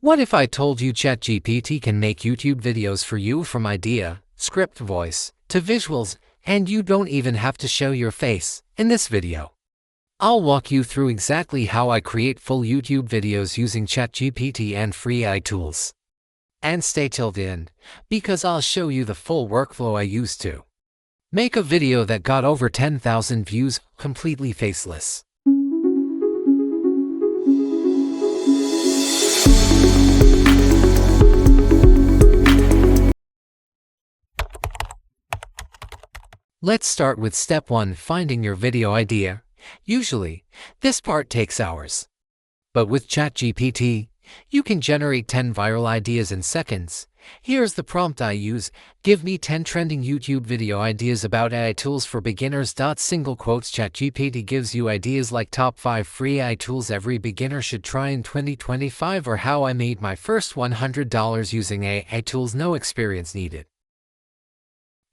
What if I told you ChatGPT can make YouTube videos for you from idea, script, voice, to visuals, and you don't even have to show your face? In this video, I'll walk you through exactly how I create full YouTube videos using ChatGPT and free AI tools. And stay till the end, because I'll show you the full workflow I use to make a video that got over 10,000 views, completely faceless. Let's start with step 1, finding your video idea. Usually, this part takes hours. But with ChatGPT, you can generate 10 viral ideas in seconds. Here's the prompt I use: give me 10 trending YouTube video ideas about AI tools for beginners. Single quotes. ChatGPT gives you ideas like top 5 free AI tools every beginner should try in 2025, or how I made my first $100 using AI tools, no experience needed.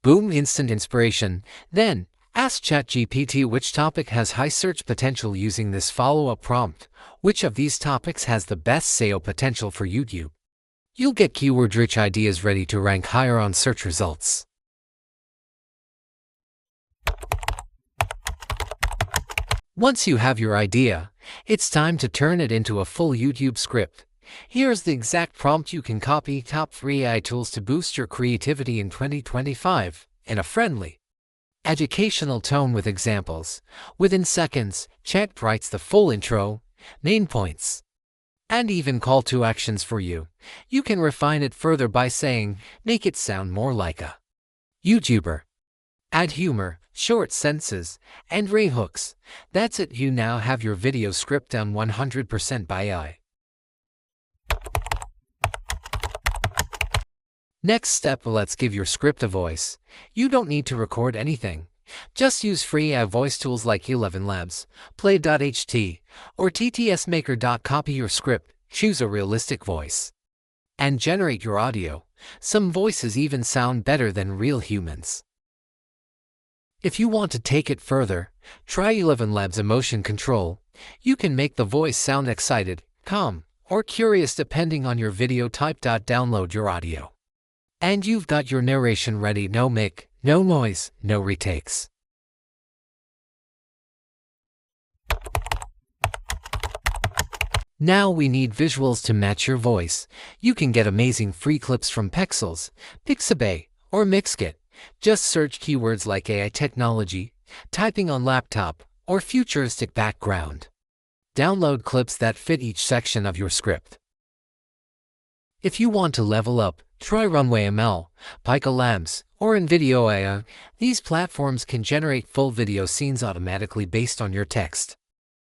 Boom, instant inspiration. Then, ask ChatGPT which topic has high search potential. Using this follow-up prompt, which of these topics has the best SEO potential for YouTube? You'll get keyword-rich ideas ready to rank higher on search results. Once you have your idea, it's time to turn it into a full YouTube script. Here's the exact prompt you can copy: top 3 AI tools to boost your creativity in 2025, in a friendly, educational tone with examples. Within seconds, Chat writes the full intro, main points, and even call to actions for you. You can refine it further by saying, make it sound more like a YouTuber. Add humor, short sentences, and ray hooks. That's it, you now have your video script done 100% by AI. Next step, let's give your script a voice. You don't need to record anything. Just use free AI voice tools like 11 Labs, Play.ht, or TTS Maker. Copy your script, choose a realistic voice, and generate your audio. Some voices even sound better than real humans. If you want to take it further, try 11 Labs emotion control. You can make the voice sound excited, calm, or curious depending on your video type. Download your audio, and you've got your narration ready. No mic, no noise, no retakes. Now we need visuals to match your voice. You can get amazing free clips from Pexels, Pixabay, or Mixkit. Just search keywords like AI technology, typing on laptop, or futuristic background. Download clips that fit each section of your script. If you want to level up, try Runway ML, Pika Labs, or InVideo AI. These platforms can generate full video scenes automatically based on your text.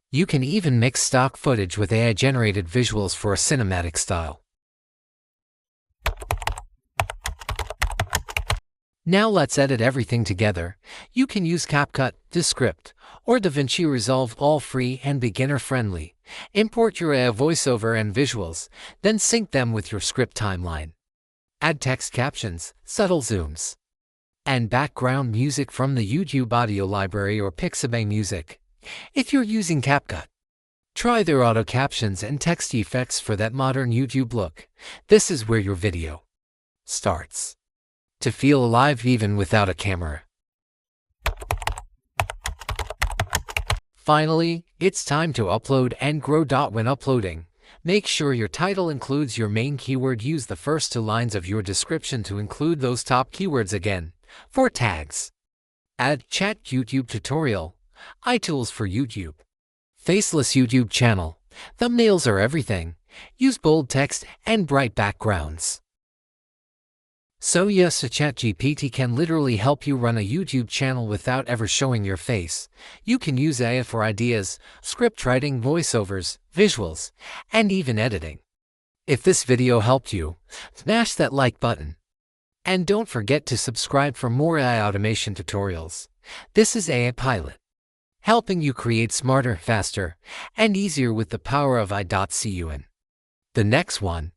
You can even mix stock footage with AI-generated visuals for a cinematic style. Now let's edit everything together. You can use CapCut, Descript, or DaVinci Resolve, all free and beginner-friendly. Import your AI voiceover and visuals, then sync them with your script timeline. Add text captions, subtle zooms, and background music from the YouTube audio library or Pixabay Music. If you're using CapCut, try their auto captions and text effects for that modern YouTube look. This is where your video starts to feel alive even without a camera. Finally, it's time to upload and grow. When uploading, make sure your title includes your main keyword. Use the first 2 lines of your description to include those top keywords again. For tags, add Chat YouTube tutorial, iTools for YouTube, Faceless YouTube channel. Thumbnails are everything. Use bold text and bright backgrounds. So yes, a ChatGPT can literally help you run a YouTube channel without ever showing your face. You can use AI for ideas, script writing, voiceovers, visuals, and even editing. If this video helped you, smash that like button. And don't forget to subscribe for more AI automation tutorials. This is AI Pilot, helping you create smarter, faster, and easier with the power of AI. See you in the next one.